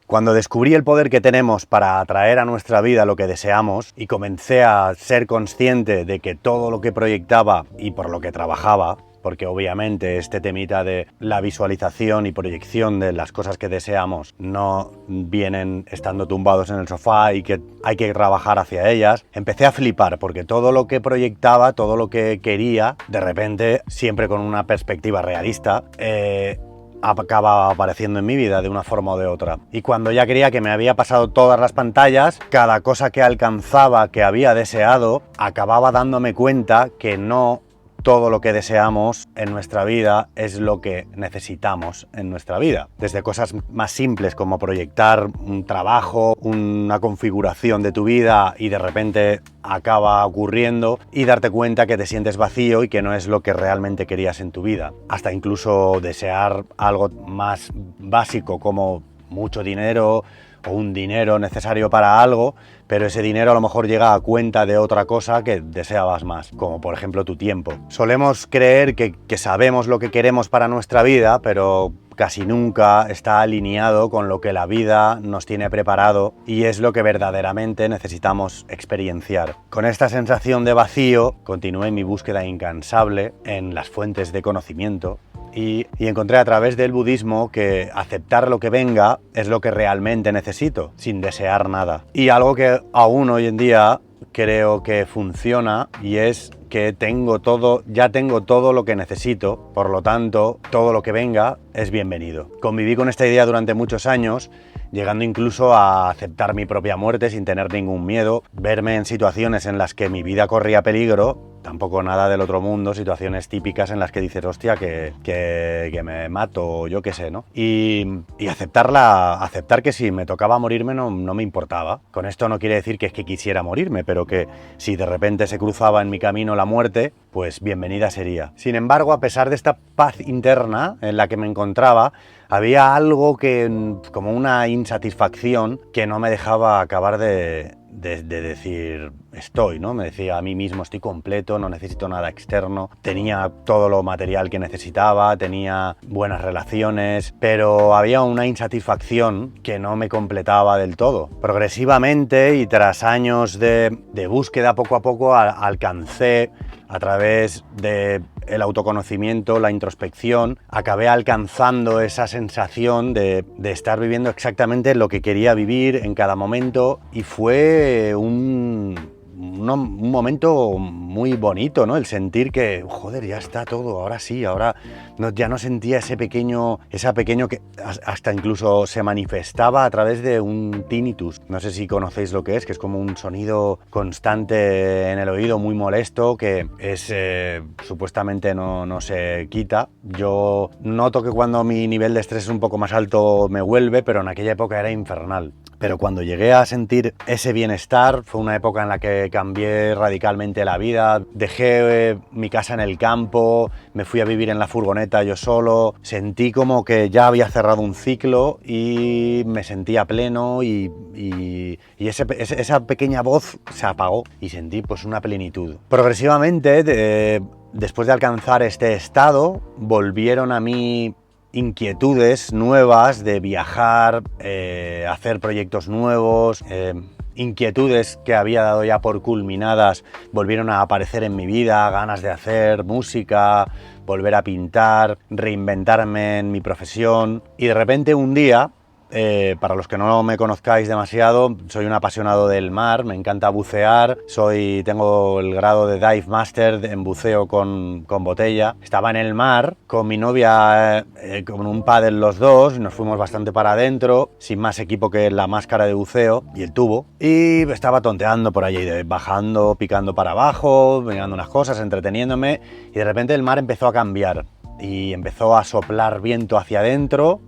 Cuando descubrí el poder que tenemos para atraer a nuestra vida lo que deseamos y comencé a ser consciente de que todo lo que proyectaba y por lo que trabajaba, porque obviamente este temita de la visualización y proyección de las cosas que deseamos no vienen estando tumbados en el sofá y que hay que trabajar hacia ellas, empecé a flipar porque todo lo que proyectaba, todo lo que quería, de repente, siempre con una perspectiva realista, acaba apareciendo en mi vida de una forma o de otra. Y cuando ya creía que me había pasado todas las pantallas, cada cosa que alcanzaba, que había deseado, acababa dándome cuenta que no todo lo que deseamos en nuestra vida es lo que necesitamos en nuestra vida. Desde cosas más simples como proyectar un trabajo, una configuración de tu vida y de repente acaba ocurriendo y darte cuenta que te sientes vacío y que no es lo que realmente querías en tu vida. Hasta incluso desear algo más básico como mucho dinero o un dinero necesario para algo, pero ese dinero a lo mejor llega a cuenta de otra cosa que deseabas más, como por ejemplo tu tiempo. Solemos creer que sabemos lo que queremos para nuestra vida, pero casi nunca está alineado con lo que la vida nos tiene preparado y es lo que verdaderamente necesitamos experienciar. Con esta sensación de vacío, continué mi búsqueda incansable en las fuentes de conocimiento y encontré a través del budismo que aceptar lo que venga es lo que realmente necesito, sin desear nada. Y algo que aún hoy en día creo que funciona y es que ya tengo todo lo que necesito, por lo tanto, todo lo que venga es bienvenido. Conviví con esta idea durante muchos años, llegando incluso a aceptar mi propia muerte sin tener ningún miedo, verme en situaciones en las que mi vida corría peligro, tampoco nada del otro mundo, situaciones típicas en las que dices, hostia, que me mato, yo qué sé, ¿no? Y aceptar que si me tocaba morirme no me importaba. Con esto no quiere decir que es que quisiera morirme, pero que si de repente se cruzaba en mi camino la muerte, pues bienvenida sería. Sin embargo, a pesar de esta paz interna en la que me encontraba, había algo como una insatisfacción que no me dejaba acabar de decir estoy, ¿no? Me decía a mí mismo estoy completo, no necesito nada externo, tenía todo lo material que necesitaba, tenía buenas relaciones, pero había una insatisfacción que no me completaba del todo. Progresivamente y tras años de búsqueda poco a poco alcancé a través del autoconocimiento, la introspección, acabé alcanzando esa sensación de estar viviendo exactamente lo que quería vivir en cada momento y fue un momento muy bonito, ¿no? El sentir que, joder, ya está todo, ahora sí, ahora ya no sentía ese pequeño que hasta incluso se manifestaba a través de un tinnitus. No sé si conocéis lo que es como un sonido constante en el oído, muy molesto, que es supuestamente no se quita. Yo noto que cuando mi nivel de estrés es un poco más alto me vuelve, pero en aquella época era infernal. Pero cuando llegué a sentir ese bienestar, fue una época en la que cambié radicalmente la vida, dejé mi casa en el campo, me fui a vivir en la furgoneta yo solo, sentí como que ya había cerrado un ciclo y me sentía pleno y esa pequeña voz se apagó y sentí pues una plenitud. Progresivamente, después de alcanzar este estado, volvieron a mí inquietudes nuevas de viajar, hacer proyectos nuevos, inquietudes que había dado ya por culminadas volvieron a aparecer en mi vida, ganas de hacer música, volver a pintar, reinventarme en mi profesión y de repente un día, para los que no me conozcáis demasiado, soy un apasionado del mar, me encanta bucear, tengo el grado de Dive Master en buceo con botella. Estaba en el mar con mi novia, con un paddle los dos, nos fuimos bastante para adentro, sin más equipo que la máscara de buceo y el tubo, y estaba tonteando por allí, bajando, picando para abajo, mirando unas cosas, entreteniéndome, y de repente el mar empezó a cambiar. Y empezó a soplar viento hacia adentro,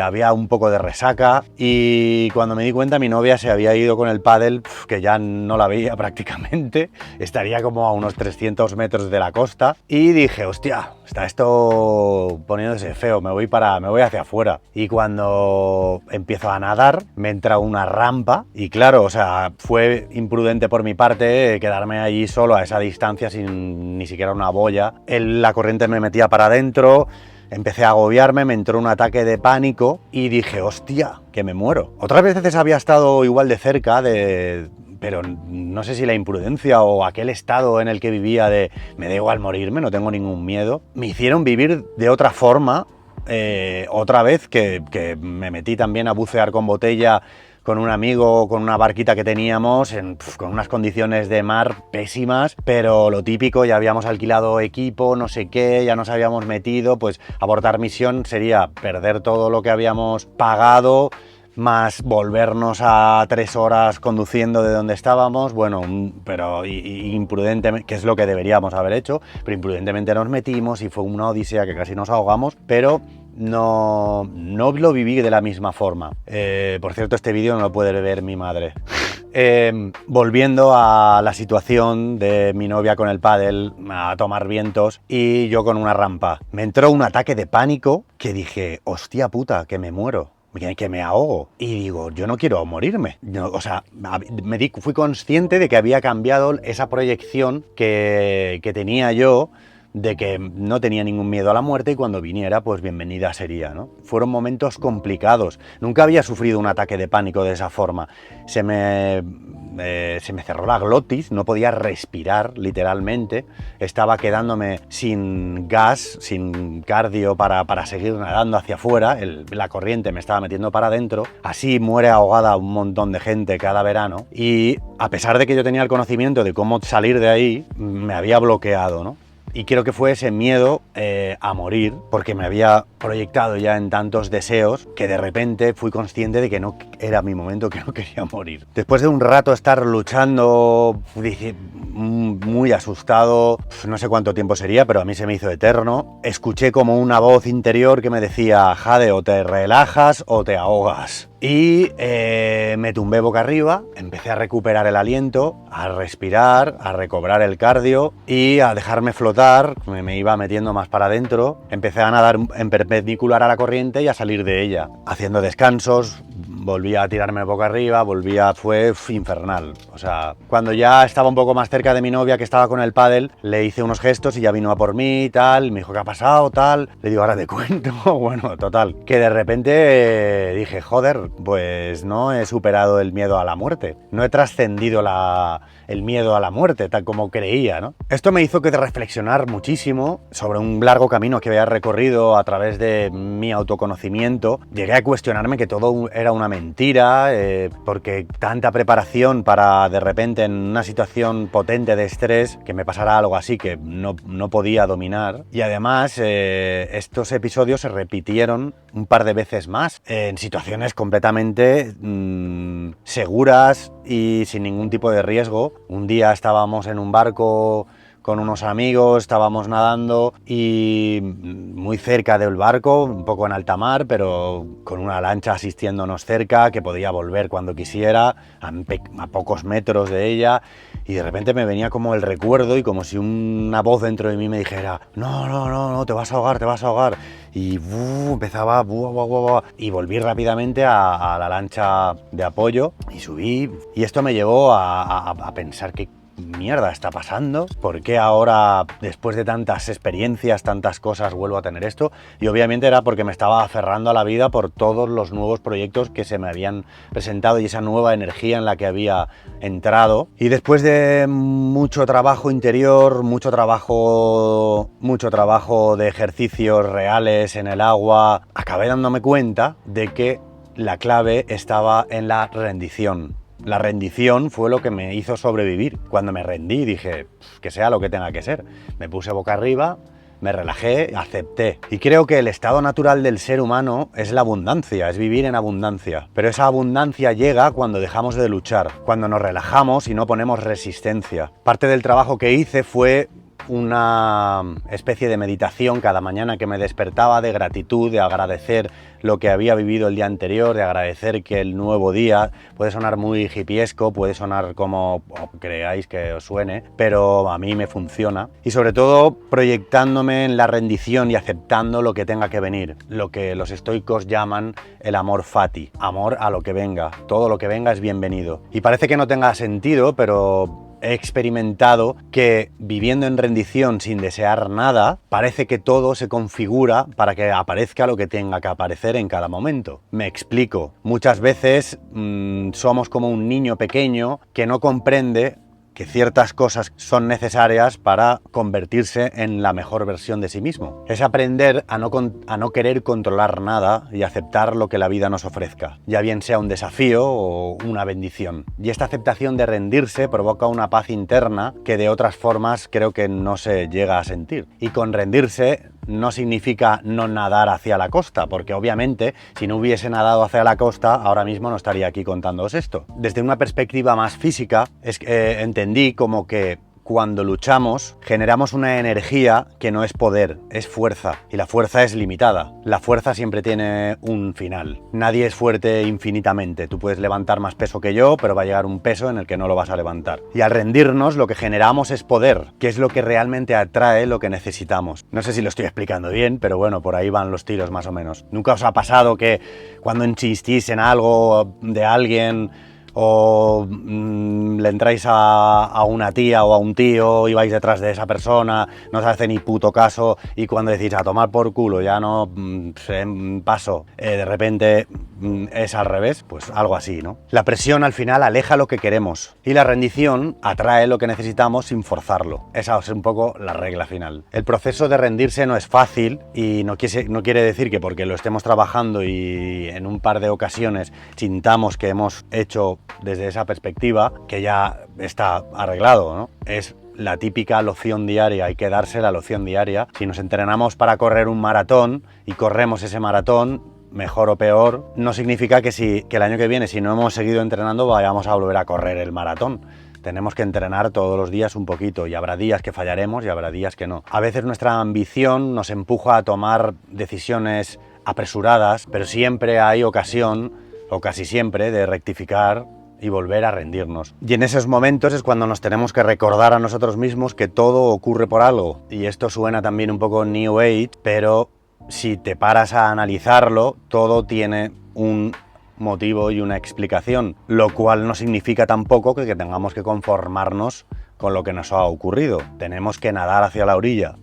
había un poco de resaca y cuando me di cuenta mi novia se había ido con el pádel, que ya no la veía prácticamente, estaría como a unos 300 metros de la costa y dije, hostia, está esto poniéndose feo, me voy hacia afuera. Y cuando empiezo a nadar me entra una rampa y claro, o sea, fue imprudente por mi parte quedarme allí solo a esa distancia sin ni siquiera una boya. La corriente me metía para adentro, empecé a agobiarme, me entró un ataque de pánico y dije, hostia, que me muero. Otras veces había estado igual de cerca pero no sé si la imprudencia o aquel estado en el que vivía de me da igual morirme, no tengo ningún miedo, me hicieron vivir de otra forma. Otra vez que me metí también a bucear con botella con un amigo, con una barquita que teníamos, con unas condiciones de mar pésimas, pero lo típico, ya habíamos alquilado equipo, no sé qué, ya nos habíamos metido, pues abortar misión sería perder todo lo que habíamos pagado, más volvernos a 3 horas conduciendo de donde estábamos, bueno, pero imprudentemente, que es lo que deberíamos haber hecho, pero imprudentemente nos metimos y fue una odisea que casi nos ahogamos, pero no lo viví de la misma forma. Por cierto, este vídeo no lo puede ver mi madre. Volviendo a la situación de mi novia con el pádel, a tomar vientos y yo con una rampa. Me entró un ataque de pánico que dije, hostia puta, que me muero, que me ahogo. Y digo, yo no quiero morirme. No, o sea, fui consciente de que había cambiado esa proyección que tenía yo, de que no tenía ningún miedo a la muerte y cuando viniera, pues bienvenida sería, ¿no? Fueron momentos complicados. Nunca había sufrido un ataque de pánico de esa forma. Se me cerró la glotis, no podía respirar, literalmente. Estaba quedándome sin gas, sin cardio para seguir nadando hacia afuera. La corriente me estaba metiendo para adentro. Así muere ahogada un montón de gente cada verano. Y a pesar de que yo tenía el conocimiento de cómo salir de ahí, me había bloqueado, ¿no? Y creo que fue ese miedo a morir, porque me había proyectado ya en tantos deseos que de repente fui consciente de que no era mi momento, que no quería morir. Después de un rato estar luchando, muy asustado, no sé cuánto tiempo sería, pero a mí se me hizo eterno, escuché como una voz interior que me decía, Jade, o te relajas o te ahogas. Y me tumbé boca arriba, empecé a recuperar el aliento, a respirar, a recobrar el cardio y a dejarme flotar, me iba metiendo más para adentro, empecé a nadar en perpendicular a la corriente y a salir de ella, haciendo descansos, volvía a tirarme boca arriba, fue infernal. O sea, cuando ya estaba un poco más cerca de mi novia que estaba con el pádel, le hice unos gestos y ya vino a por mí y tal, me dijo, ¿qué ha pasado? Tal, le digo, ahora te cuento, bueno, total, que de repente dije, joder, pues no he superado el miedo a la muerte, no he trascendido el miedo a la muerte, tal como creía, ¿no? Esto me hizo que reflexionar muchísimo sobre un largo camino que había recorrido a través de mi autoconocimiento. Llegué a cuestionarme que todo era una mentira, porque tanta preparación para de repente en una situación potente de estrés que me pasara algo así que no podía dominar. Y además estos episodios se repitieron un par de veces más en situaciones completamente seguras y sin ningún tipo de riesgo. Un día estábamos en un barco con unos amigos, estábamos nadando y muy cerca del barco, un poco en alta mar, pero con una lancha asistiéndonos cerca, que podía volver cuando quisiera, a pocos metros de ella, y de repente me venía como el recuerdo y como si una voz dentro de mí me dijera, no, te vas a ahogar, te vas a ahogar. Y empezaba y volví rápidamente a la lancha de apoyo y subí. Y esto me llevó a pensar que mierda está pasando, ¿por qué ahora, después de tantas experiencias, tantas cosas, vuelvo a tener esto? Y obviamente era porque me estaba aferrando a la vida por todos los nuevos proyectos que se me habían presentado y esa nueva energía en la que había entrado. Y después de mucho trabajo interior, mucho trabajo de ejercicios reales en el agua, acabé dándome cuenta de que la clave estaba en la rendición. La rendición fue lo que me hizo sobrevivir. Cuando me rendí dije, que sea lo que tenga que ser. Me puse boca arriba, me relajé, acepté. Y creo que el estado natural del ser humano es la abundancia, es vivir en abundancia. Pero esa abundancia llega cuando dejamos de luchar, cuando nos relajamos y no ponemos resistencia. Parte del trabajo que hice fue una especie de meditación cada mañana que me despertaba, de gratitud, de agradecer lo que había vivido el día anterior, de agradecer que el nuevo día puede sonar muy hippiesco, puede sonar como creáis que os suene, pero a mí me funciona. Y sobre todo proyectándome en la rendición y aceptando lo que tenga que venir, lo que los estoicos llaman el amor fati, amor a lo que venga, todo lo que venga es bienvenido. Y parece que no tenga sentido, pero he experimentado que viviendo en rendición sin desear nada, parece que todo se configura para que aparezca lo que tenga que aparecer en cada momento. Me explico. Muchas veces somos como un niño pequeño que no comprende que ciertas cosas son necesarias para convertirse en la mejor versión de sí mismo. Es aprender a no querer controlar nada y aceptar lo que la vida nos ofrezca, ya bien sea un desafío o una bendición. Y esta aceptación de rendirse provoca una paz interna que de otras formas creo que no se llega a sentir. Y con rendirse no significa no nadar hacia la costa, porque obviamente si no hubiese nadado hacia la costa, ahora mismo no estaría aquí contándoos esto. Desde una perspectiva más física, entendí como que cuando luchamos generamos una energía que no es poder, es fuerza, y la fuerza es limitada. La fuerza siempre tiene un final. Nadie es fuerte infinitamente. Tú puedes levantar más peso que yo, pero va a llegar un peso en el que no lo vas a levantar. Y al rendirnos lo que generamos es poder, que es lo que realmente atrae lo que necesitamos. No sé si lo estoy explicando bien, pero bueno, por ahí van los tiros más o menos. ¿Nunca os ha pasado que cuando insistís en algo de alguien o le entráis a una tía o a un tío y vais detrás de esa persona, no se hace ni puto caso, y cuando decís a tomar por culo, ya no paso, de repente es al revés? Pues algo así, ¿no? La presión al final aleja lo que queremos y la rendición atrae lo que necesitamos sin forzarlo. Esa es un poco la regla final. El proceso de rendirse no es fácil y no quiere decir que porque lo estemos trabajando y en un par de ocasiones sintamos que hemos hecho desde esa perspectiva, que ya está arreglado, ¿no? Es la típica loción diaria, hay que darse la loción diaria. Si nos entrenamos para correr un maratón y corremos ese maratón, mejor o peor, no significa que el año que viene, si no hemos seguido entrenando, vayamos a volver a correr el maratón. Tenemos que entrenar todos los días un poquito y habrá días que fallaremos y habrá días que no. A veces nuestra ambición nos empuja a tomar decisiones apresuradas, pero siempre hay ocasión, o casi siempre, de rectificar y volver a rendirnos. Y en esos momentos es cuando nos tenemos que recordar a nosotros mismos que todo ocurre por algo. Y esto suena también un poco New Age, pero si te paras a analizarlo, todo tiene un motivo y una explicación, lo cual no significa tampoco que tengamos que conformarnos con lo que nos ha ocurrido. Tenemos que nadar hacia la orilla.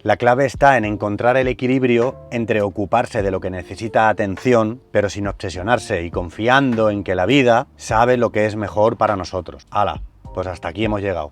La clave está en encontrar el equilibrio entre ocuparse de lo que necesita atención, pero sin obsesionarse, y confiando en que la vida sabe lo que es mejor para nosotros. ¡Hala! Pues hasta aquí hemos llegado.